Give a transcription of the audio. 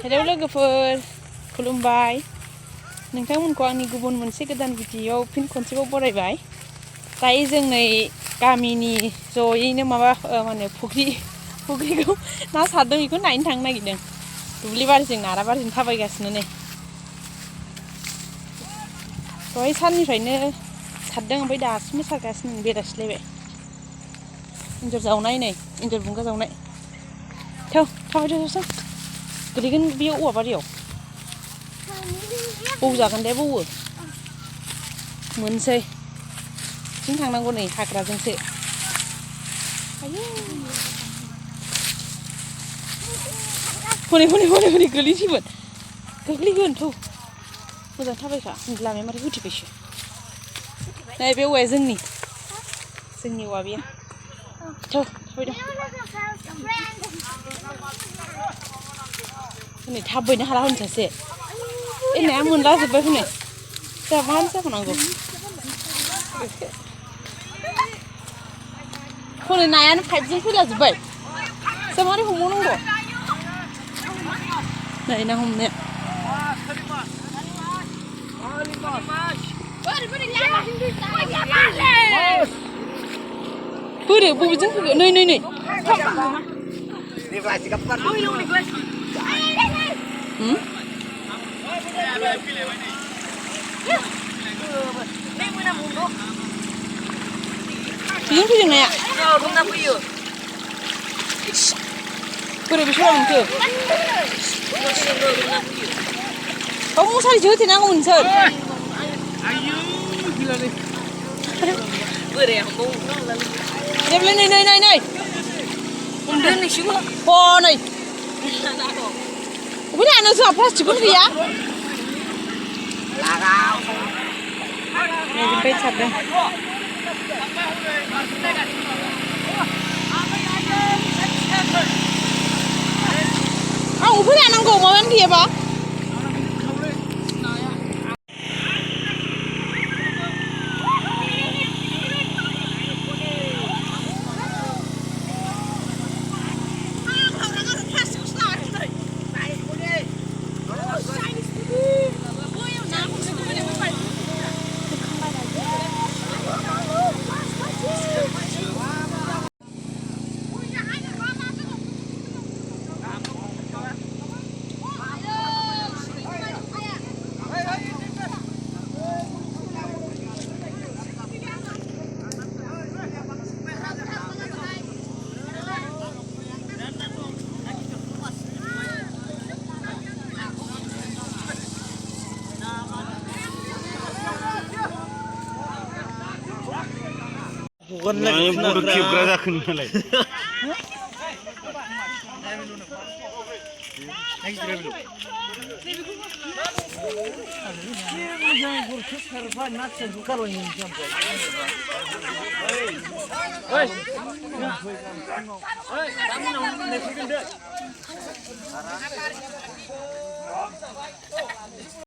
Hello लोगोफोर खुलुमबाय नोंथांमोनखौ आंनि गुबुन मोनसे गोदान भिडिअआव फिन खनसेबाव बरायबाय दायो जों नै गामिनि जयैनो माबा माने फुख्रिखौ ना सारदों बेखौ नायनो थांनो नागिरदों दुब्लि बारिजों नाराबारिजों थाबायगासिनो नै दहाय साननिफ्रायनो सारदों ओमफ्राय दासिमबो सारगासिनो बेरासिलायबाय एन्जर जावनाय नै एन्जर बुंगा जावनाय थाबायथ'सै गोलैगोन बे औवा बारियाव बौजागोन दे बौवो मोनसै बिथिं थांनांगौ नै हाग्राजोंसो हनै गोग्लैगोन थौ मोजां थाबायखा लामाया माथो होथेबायसो नै बे औवाया जोंनि औवा बेयो थौ थाबायदों हनै थाबैनो हाला हनै सासे नाया मोनलाजोब्बाय हनै जोंहा मानो जाबावनांगौ हनै नायानो पाइपजों फैलाजोब्बाय जों मारै हमबावनांगौ नै ना हमनाया बोरो बबेजों फैगोन नै बेजों फैदों नाया बोरै बेसो मोनखो औ मुसारिसो होथेनांगौमोन नोंसोर जेब्लाय नै हमदो नोंसिबो नै अबे नायानो जोंहा प्लास्टिकखौनो गैया नैबे सारदों आं अबे लानांगौ माबायानो गैयाबा Ini bodoh kibra zakun malai.